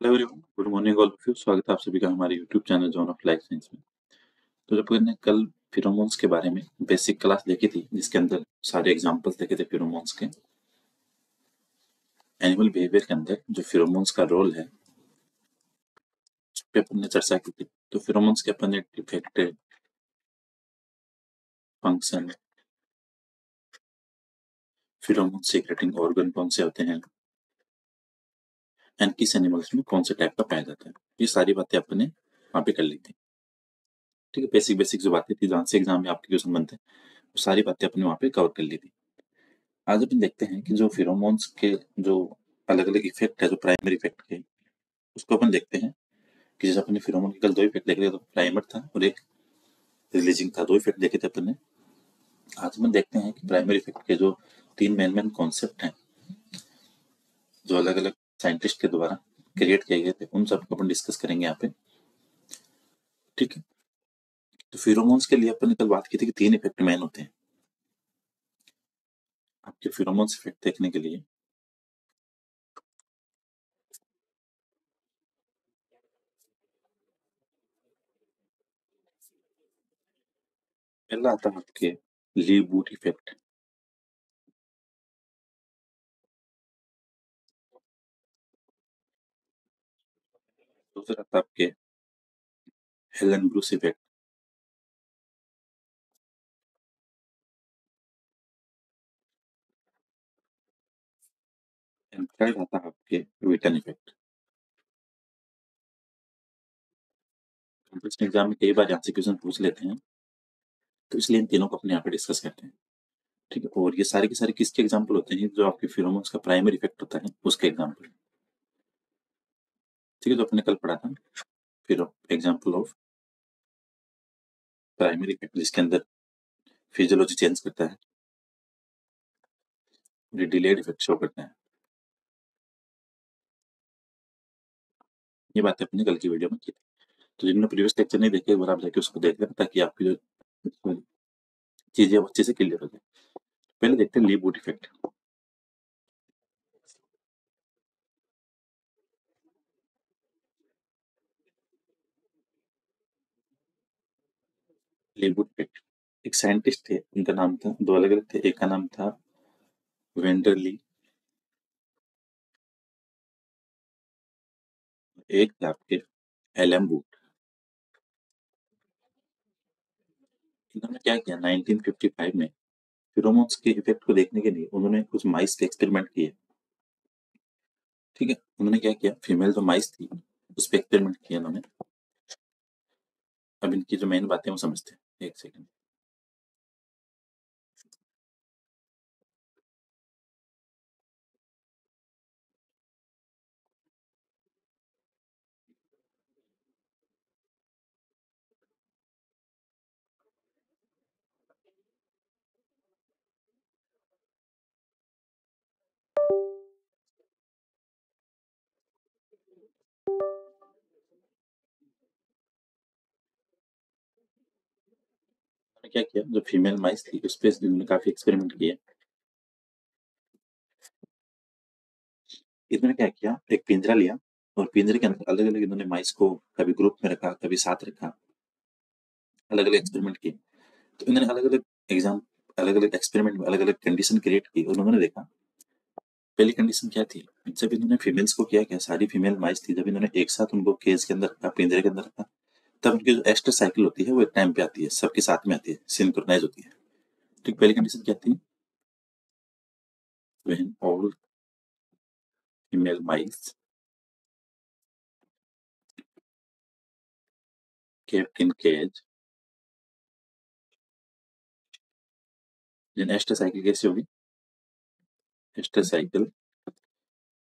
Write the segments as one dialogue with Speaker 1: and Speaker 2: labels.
Speaker 1: Hello everyone, good morning all of you. स्वागत है आप सभी का हमारे YouTube channel John of life science में। तो जब हमने कल फिरोमोन्स के बारे में बेसिक क्लास देखी थी, जिसके अंदर सारे एग्जांपल्स देखे थे फिरोमोन्स के, एनिमल बिहेवियर के अंदर जो फिरोमोन्स का रोल है उस पर अपन ने चर्चा की थी। तो फिरोमोन्स के अपन ने इफेक्ट, फंक्शन, फिरोमोन सीक्रेटिंग ऑर्गन कौन से होते हैं एंड किस एनिमल्स में कौन से टाइप का पाया जाता है, ये सारी बातें अपन ने वहाँ पे कर ली थी। ठीक है, बेसिक बेसिक जो बातें थी जहाँ से एग्जाम में आपके क्वेश्चन बनते हैं वो सारी बातें अपने वहाँ पे कवर कर ली थी। आज अपन देखते हैं कि जो फिरोमोन्स के जो अलग अलग इफेक्ट है, जो प्राइमरी इफेक्ट के, उसको अपन देखते हैं कि जैसे अपने फिरोमोन के कल दो इफेक्ट देखे थे, तो प्राइमर था और एक रिलीजिंग था। दो इफेक्ट देखे थे अपन ने। आज अपन देखते हैं कि प्राइमरी इफेक्ट के जो तीन मेन मेन कॉन्सेप्ट हैं, जो अलग अलग साइंटिस्ट के द्वारा क्रिएट किए गए थे, उन सबको अपन डिस्कस करेंगे यहाँ पे। ठीक है, तो फिरोमोन्स के लिए अपन ने कल बात की थी कि तीन इफेक्ट मेन होते हैं आपके फिरोमोन्स इफेक्ट देखने के लिए। पहला आता है आपके लीव बूट इफेक्ट, दूसरा आता है आपके Helen Bruce effect, and third आता है आपके विटन इफेक्ट। कॉम्पिटिशन एग्जाम में कई बार यहाँ से क्वेश्चन पूछ लेते हैं, तो इसलिए इन तीनों को अपने यहाँ पे डिस्कस करते हैं। ठीक है, और ये सारे के सारे किसके एग्जाम्पल होते हैं? जो आपके फिरोमोन्स का प्राइमरी इफेक्ट होता है उसके एग्जाम्पल। ठीक है, तो अपने कल पढ़ा था फिर एग्जाम्पल ऑफ प्राइमरी इफेक्ट, जिसके अंदर फिजियोलॉजी चेंज करता है, ये डिलेड इफेक्ट शो करता है। ये बातें अपने कल की वीडियो में की थी। तो जिन्होंने प्रीवियस लेक्चर नहीं देखे, एक बार आप जाके उसको देख लेना, ताकि आपकी जो चीजें अच्छे से क्लियर हो जाए। पहले देखते हैं leave boot effect. Leave boot effect, एक साइंटिस्ट थे, उनका नाम था, दो अलग अलग थे, एक का नाम था वेंडरली, एक थे आपके एलएम बूट। इन्होंने क्या किया 1955 में फिरोमोन्स के इफेक्ट को देखने के लिए उन्होंने कुछ माइस के एक्सपेरिमेंट किए। ठीक है, उन्होंने क्या किया, फीमेल जो माइस थी उस पर एक्सपेरिमेंट किया उन्होंने। अब इनकी जो मेन बातें वो समझते हैं, एक सेकंड। उन्होंने क्या किया, जो फीमेल माइस थी उस पर उन्होंने काफी एक्सपेरिमेंट किए। इन्होंने क्या किया, एक पिंजरा लिया और पिंजरे के अंदर अलग अलग इन्होंने माइस को कभी ग्रुप में रखा, कभी साथ रखा, अलग अलग एक्सपेरिमेंट किए। तो इन्होंने अलग अलग एग्जाम, अलग अलग एक्सपेरिमेंट में अलग अलग कंडीशन क्रिएट की और उन्होंने देखा। पहली कंडीशन क्या थी, जब इन्होंने फीमेल्स को किया, क्या सारी फीमेल माइस थी, जब इन्होंने एक साथ उनको केज के अंदर रखा, पिंजरे के अंदर रखा, तब उनकी जो एस्टर साइकिल होती है वो एक टाइम पे आती है, सबके साथ में आती है, सिंक्रोनाइज होती है। ठीक, पहली कंडीशन क्या थी, when all female mice kept in cage, then oestrus cycle कैसी होगी, एस्टर साइकिल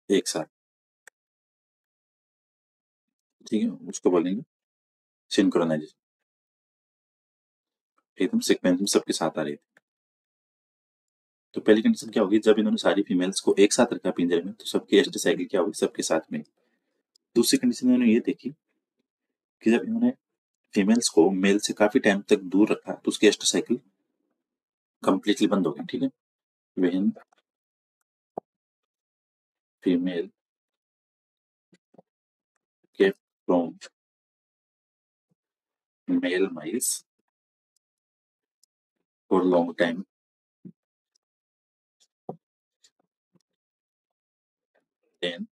Speaker 1: एक साथ। ठीक है, उसको बोलेंगे सिंक्रोनाइजेशन, एकदम सीक्वेंस में सबके साथ आ रही थी। तो पहली कंडीशन क्या होगी, जब इन्होंने सारी फीमेल्स को एक साथ रखा पिंजरे में, तो सबकी एस्टर साइकिल क्या होगी, सबके साथ में। दूसरी कंडीशन इन्होंने ये देखी कि जब इन्होंने फीमेल्स को मेल से काफी टाइम तक दूर रखा, तो उसकी एस्टर साइकिल कंप्लीटली बंद हो गई। ठीक है, when female from male mice for long time, then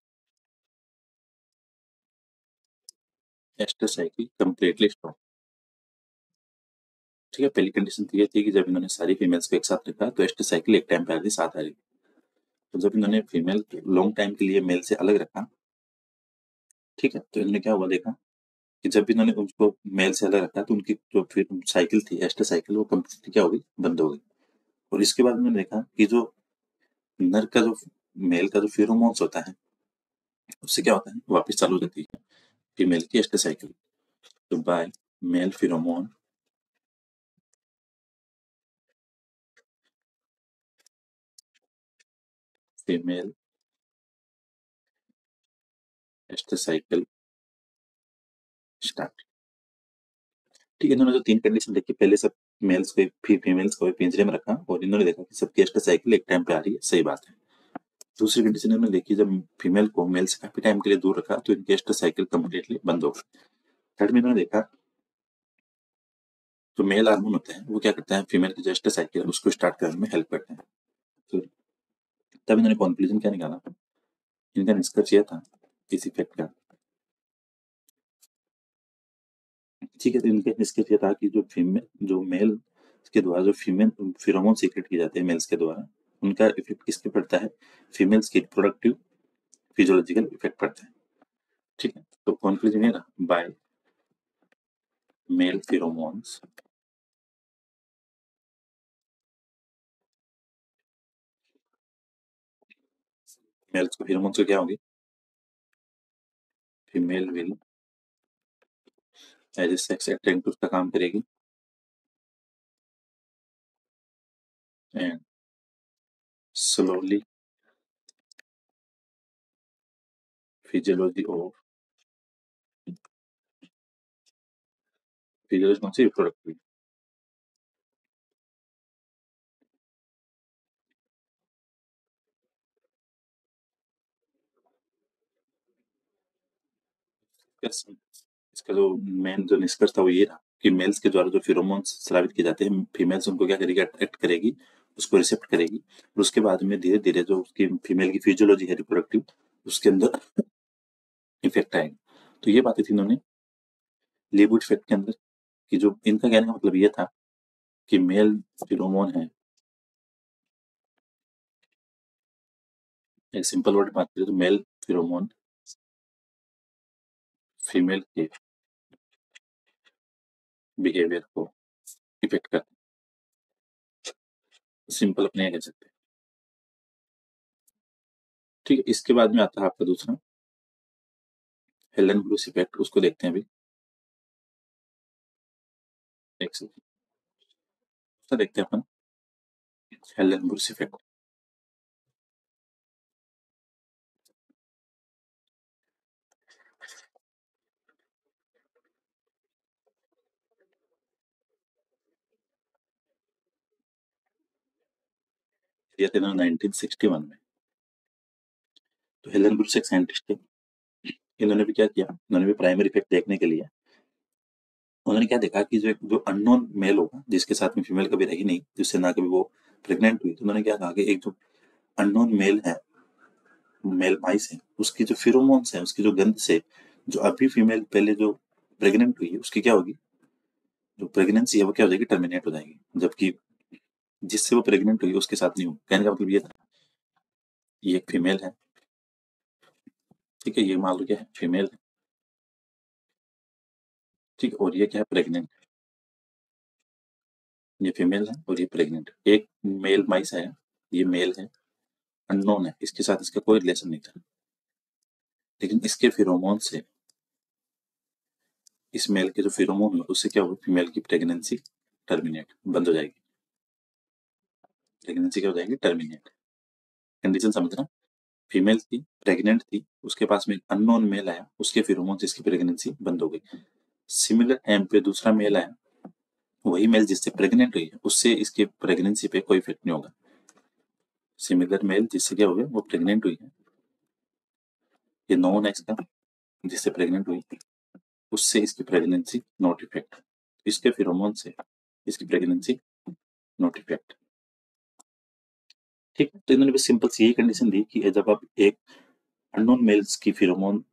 Speaker 1: oestrus completely stop. ठीक है, पहली कंडीशन तो ये थी कि जब इन्होंने सारी फीमेल्स को एक साथ रखा तो एस्टर एक टाइम पे आ रही, साथ आ रही। तो जब इन्होंने फीमेल लॉन्ग टाइम के लिए मेल से अलग रखा, ठीक है, तो इन्होंने क्या हुआ देखा कि जब भी इन्होंने उसको मेल से अलग रखा तो उनकी जो फिर साइकिल थी, एस्टर वो कंप्लीटली क्या हो गई, बंद हो गई। और इसके बाद उन्होंने देखा कि जो नर का जो मेल का जो फेरोमोन्स होता है उससे क्या होता है, वापस चालू हो जाती है फीमेल की एस्टर। तो by male pheromone female oestrus start. ठीक है, इन्होंने जो तीन कंडीशन देखी, पहले सब मेल्स को फीमेल्स को पिंजरे में रखा और इन्होंने देखा कि सबकी एस्टर एक टाइम पे आ रही है, सही बात है। दूसरी कंडीशन इन्होंने देखी, जब फीमेल को मेल से काफी टाइम के लिए दूर रखा तो इनकी एस्टर कम्प्लीटली बंद हो गई। थर्ड में इन्होंने देखा जो मेल हार्मोन होते हैं वो क्या करते हैं, फीमेल की जो एस्टर है उसको स्टार्ट करने में हेल्प करते हैं। तो तब इन्होंने कंक्लूजन क्या निकाला, इनका निष्कर्ष यह था इस इफेक्ट का, ठीक है, तो इनका निष्कर्ष यह था कि जो मेल के द्वारा जो फीमेल फिरोमोन सीक्रेट किए जाते हैं मेल्स के द्वारा, उनका इफेक्ट किस पे पड़ता है, फीमेल्स की रिप्रोडक्टिव फिजियोलॉजिकल इफेक्ट पड़ता है। ठीक है, तो कंक्लूजन ये रहा, बाय मेल फिरोमोन्स मेल्स को फिरोमोन्स को क्या होगी, female will as a sex attend उसका काम करेगी and slowly physiology of physiology कौन सी, रिप्रोडक्टिव। इसका जो मेन जो निष्कर्ष था वो ये रहा कि मेल्स के द्वारा जो फिरोमोन्स स्रावित किए जाते हैं, फीमेल्स उनको क्या करेगी, अट्रैक्ट करेगी, उसको रिसेप्ट करेगी और उसके बाद में धीरे धीरे जो उसकी फीमेल की फिजियोलॉजी है रिप्रोडक्टिव, उसके अंदर इफेक्ट आएगा। तो ये बातें थी इन्होंने लीबुड इफेक्ट के अंदर, कि जो इनका कहने का मतलब ये था कि मेल फिरोमोन है, एक सिंपल वर्ड बात करें तो मेल फिरोमोन फीमेल के बिहेवियर को इफेक्ट करता है, सिंपल अपने यहाँ कह सकते हैं। ठीक है, इसके बाद में आता है आपका दूसरा हेलन ब्रूस इफेक्ट, उसको देखते हैं अभी। एक से दूसरा देखते हैं अपन हेलन ब्रूस इफेक्ट। दिया था 1961 में। तो हेलन ब्रूस एक साइंटिस्ट थे, इन्होंने भी क्या किया, इन्होंने भी प्राइमरी इफेक्ट देखने के लिए उन्होंने क्या देखा कि जो अननोन मेल होगा जिसके साथ में फीमेल कभी रही नहीं, जिससे ना कभी वो प्रेग्नेंट हुई, तो उन्होंने क्या कहा कि एक जो अननोन मेल है, मेल माइस है, उसकी जो फिरोमोन्स है, उसकी जो गंध से जो अभी फीमेल पहले जो प्रेग्नेंट हुई है उसकी क्या होगी, जो प्रेगनेंसी है वो क्या हो जाएगी, टर्मिनेट हो जाएगी, जबकि जिससे वो प्रेग्नेंट हुई उसके साथ नहीं हो। कहने का मतलब ये था, ये एक फीमेल है, ठीक है, ये मान लो क्या है, फीमेल है, ठीक है, और ये क्या है, प्रेग्नेंट। ये फीमेल है और ये प्रेग्नेंट, एक मेल माइस है, ये मेल है, अननोन है, इसके साथ इसका कोई रिलेशन नहीं था, लेकिन इसके फिरोमोन से, इस मेल के जो फिरोमोन है उससे क्या होगा, फीमेल की प्रेगनेंसी टर्मिनेट, बंद हो जाएगी, प्रेगनेंसी क्या हो जाएगी, टर्मिनेट। कंडीशन समझना, फीमेल थी, प्रेग्नेंट थी, उसके पास में अननोन मेल आया, उसके फिरोमोन से इसकी प्रेगनेंसी बंद हो गई। सिमिलर टाइम पे दूसरा मेल आया, वही मेल जिससे प्रेग्नेंट हुई है उससे इसकी प्रेगनेंसी पे कोई इफेक्ट नहीं होगा। सिमिलर मेल जिससे क्या हो गया, वो प्रेग्नेंट हुई है, ये नॉन है इसका, जिससे प्रेग्नेंट हुई, उससे इसकी प्रेगनेंसी नॉट इफेक्ट, इसके फिरोमोन से इसकी प्रेगनेंसी नॉट इफेक्ट। ठीक, तो इन्होंने बस सिंपल सी यही कंडीशन दी कि जब आप एक अननोन मेल्स की फिरोमोन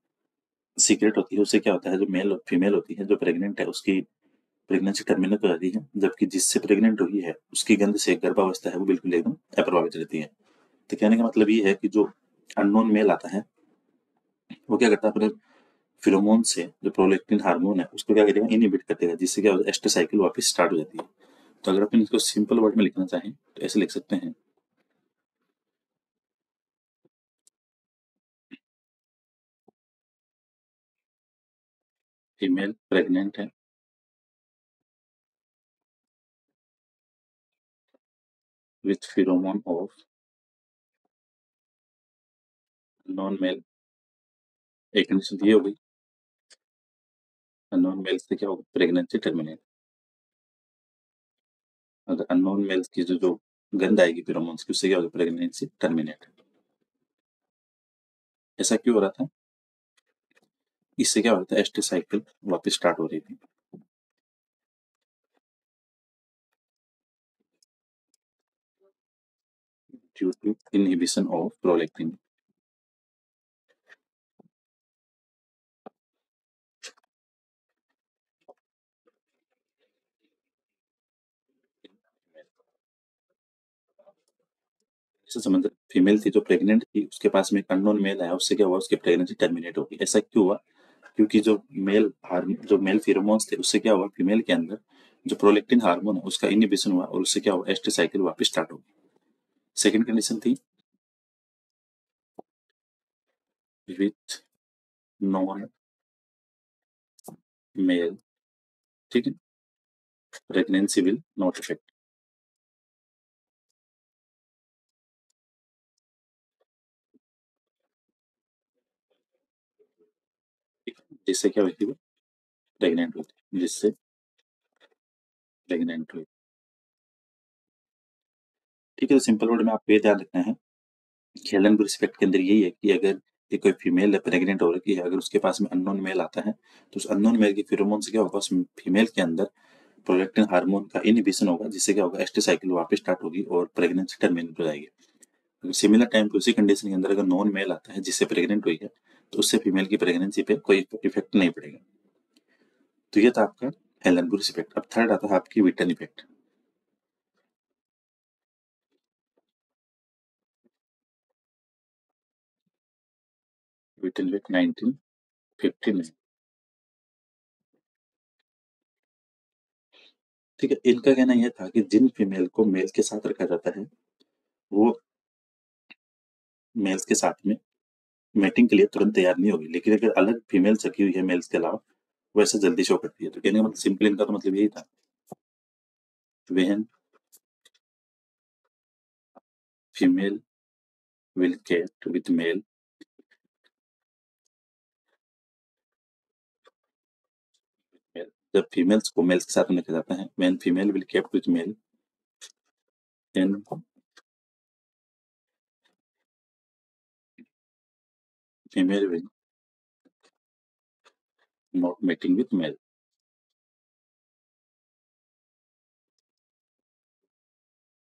Speaker 1: सीक्रेट होती है, उससे क्या होता है, जो मेल और फीमेल होती है जो प्रेग्नेंट है उसकी प्रेगनेंसी टर्मिनेट हो जाती है, जबकि जिससे प्रेग्नेंट हुई है उसकी गंध से गर्भावस्था है वो बिल्कुल एकदम अप्रभावित रहती है। तो कहने का मतलब ये है कि जो अननोन मेल आता है वो क्या करता है, अपने फिरोमोन से जो प्रोलैक्टिन हार्मोन है उसको क्या करेगा, इनहिबिट कर देगा, जिससे क्या होगा, एस्टर साइकिल वापस स्टार्ट हो जाती है। तो अगर अपन इसको सिंपल वर्ड में लिखना चाहें तो ऐसे लिख सकते हैं, फीमेल प्रेग्नेंट है with pheromone of non male. एक कंडीशन ये हो गई, अननोन मेल से क्या होगा, प्रेगनेंसी टर्मिनेट। अगर अननोन मेल की जो गंध आएगी फिरोमोन्स की, उससे क्या होगा, प्रेगनेंसी टर्मिनेट। ऐसा क्यों हो रहा था, इससे क्या हो रहा था, एस्टर साइकिल वापस स्टार्ट हो रही थी। Due to inhibition of prolactin. जैसे समझ, फीमेल थी जो प्रेग्नेंट थी, उसके पास में एक अननोन मेल आया, उससे क्या हुआ, उसकी प्रेगनेंसी टर्मिनेट हो गई। ऐसा क्यों हुआ, क्योंकि जो मेल फेरोमोन्स थे उससे क्या हुआ, फीमेल के अंदर जो प्रोलैक्टिन हार्मोन है उसका इनहिबिशन हुआ और उससे क्या हुआ, एस्टर साइकिल वापस स्टार्ट हो गई। सेकंड कंडीशन थी विथ नॉन मेल, ठीक है, प्रेगनेंसी विल नॉट इफेक्ट। जिससे क्या हुई थी, वो प्रेग्नेंट हुई थी, जिससे प्रेग्नेंट हुई। ठीक है, तो सिंपल वर्ड में आपको ये ध्यान रखना है कि हेलन ब्रूक इफेक्ट के अंदर यही है कि अगर ये कोई फीमेल है, प्रेग्नेंट हो रखी है, अगर उसके पास में अननोन मेल आता है तो उस अननोन मेल के फिरोमोन से क्या होगा, उस फीमेल के अंदर प्रोलैक्टिन हार्मोन का इनहिबिशन होगा, जिससे क्या होगा, एस्टर साइकिल वापस स्टार्ट होगी और प्रेगनेंसी टर्मिनेट हो जाएगी। अगर सिमिलर टाइम पे उसी कंडीशन के अंदर अगर नॉन मेल आता है जिससे प्रेग्नेंट हुई है, तो उससे फीमेल की प्रेगनेंसी पे कोई इफेक्ट नहीं पड़ेगा। तो ये था आपका हेलन ब्रूक इफेक्ट। अब थर्ड आता है आपकी विटन इफेक्ट। विटन इफेक्ट 1959। ठीक है, इनका कहना यह था कि जिन फीमेल को मेल के साथ रखा जाता है वो मेल्स के साथ में मेटिंग के लिए तुरंत तैयार नहीं होगी, लेकिन अगर अलग फीमेल्स रखी हुई है मेल्स के अलावा, वो ऐसे जल्दी शो करती है। तो कहने का मतलब सिंपल इनका तो मतलब यही था, when female will kept with male, जब फीमेल्स को मेल्स के साथ में रखा जाता है, when female will kept with male, then female will not mating with male.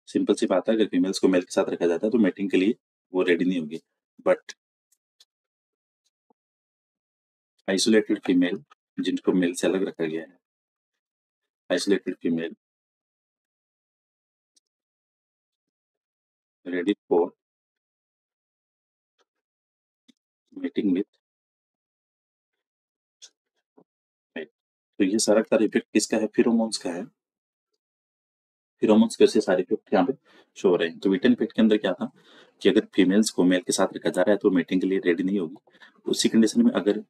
Speaker 1: Simple सी बात है, अगर फीमेल्स को मेल के साथ रखा जाता है तो मेटिंग के लिए वो रेडी नहीं होगी। बट आइसोलेटेड फीमेल, जिनको मेल से अलग रखा गया है, isolated female ready for mating with male. तो ये सारा इफेक्ट किसका है, फिरोमोन्स का है। फिरोमोन्स के से सारे इफेक्ट यहाँ पे शो हो रहे हैं। तो विटन इफेक्ट के अंदर क्या था कि अगर फीमेल्स को मेल के साथ रखा जा रहा है तो मेटिंग के लिए रेडी नहीं होगी। उसी कंडीशन में अगर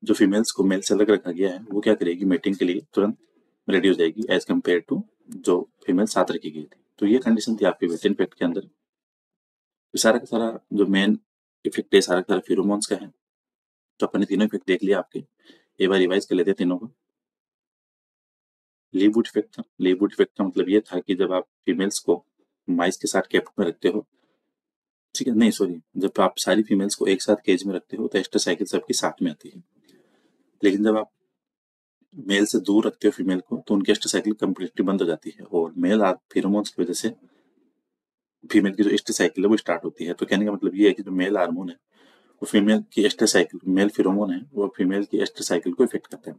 Speaker 1: जो फीमेल्स को मेल से अलग रखा गया है वो क्या करेगी, मेटिंग के लिए तुरंत रेडी हो जाएगी एज कम्पेयर टू जो फीमेल साथ रखी गई थी। तो ये कंडीशन थी आपके विटन इफेक्ट के अंदर। तो सारा का सारा जो मेन इफेक्ट है, सारा का सारा फिरोमोन्स का है। तो अपने तीनों इफेक्ट देख लिया आपके, एक बार रिवाइज कर लेते हैं तीनों को। लीववुड इफेक्ट था, लीववुड इफेक्ट का मतलब ये था कि जब आप फीमेल्स को माइस के साथ केज में रखते हो, ठीक है, नहीं सॉरी, जब आप सारी फीमेल्स को एक साथ केज में रखते हो तो एस्टर साइकिल सबकी साथ में आती है। लेकिन जब आप मेल से दूर रखते हो फीमेल को तो उनकी एस्ट्रल साइकिल कंप्लीटली बंद हो जाती है और मेल फेरोमोन्स की वजह से फीमेल की जो एस्ट्रल साइकिल है वो स्टार्ट होती है। तो कहने का मतलब ये है कि जो मेल हार्मोन है वो फीमेल की एस्ट्रल साइकिल, मेल फेरोमोन है वो फीमेल की एस्ट्रल साइकिल को इफेक्ट करता है।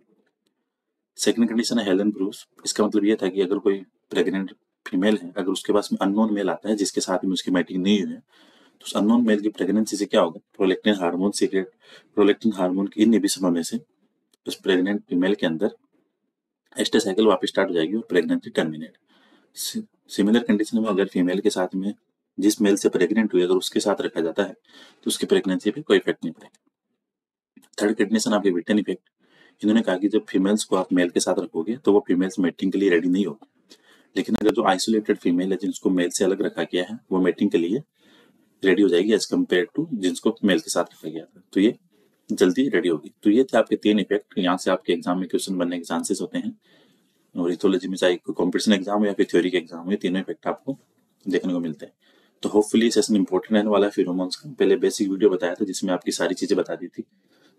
Speaker 1: सेकंड कंडीशन है हेलन ब्रूस। इसका मतलब ये था कि अगर कोई प्रेग्नेंट फीमेल है, अगर उसके पास में अननोन मेल आता है जिसके साथ में उसकी मैटिंग नहीं हुई है, तो उस अननोन मेल की प्रेगनेंसी से क्या होगा, prolactin hormone secrete, prolactin hormone की इनहिबिशन होने से उस प्रेग्नेंट फीमेल के अंदर एस्ट्रल साइकिल वापस स्टार्ट हो जाएगी और प्रेगनेंसी टर्मिनेट। सिमिलर कंडीशन में अगर फीमेल के साथ में जिस मेल से प्रेग्नेंट हुई अगर उसके साथ रखा जाता है तो उसकी प्रेगनेंसी पे कोई इफेक्ट नहीं पड़ेगा। थर्ड कंडीशन आपकी विटन इफेक्ट। इन्होंने कहा कि जब फीमेल्स को आप मेल के साथ रखोगे तो वो फीमेल्स मेटिंग के लिए रेडी नहीं होगी, लेकिन अगर जो आइसोलेटेड फीमेल है जिसको मेल से अलग रखा गया है वो मेटिंग के लिए रेडी हो जाएगी एज कम्पेयर टू जिसको मेल के साथ रखा गया था, तो ये जल्दी रेडी होगी। तो ये थे आपके 3 इफेक्ट। यहाँ से आपके एग्जाम में क्वेश्चन बनने के चांसेस होते हैं और इथोलॉजी में चाहे कॉम्पिटिशन एग्जाम हो या फिर थ्योरी के एग्जाम हो, ये तीनों इफेक्ट आपको देखने को मिलते हैं। तो होपफुली सेशन इंपॉर्टेंट रहने वाला है फेरोमोन्स का। पहले बेसिक वीडियो बताया था जिसमें आपकी सारी चीजें बता दी थी,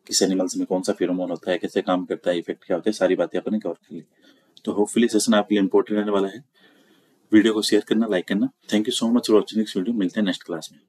Speaker 1: किस एनिमल्स में कौन सा फेरोमोन होता है, कैसे काम करता है, इफेक्ट क्या होता है, सारी बातें अपने कवर कर ली। तो होपफुली सेशन आपके लिए इंपॉर्टेंट रहने वाला है। वीडियो को शेयर करना, लाइक करना। Thank you so much for watching this video. मिलते हैं नेक्स्ट क्लास में।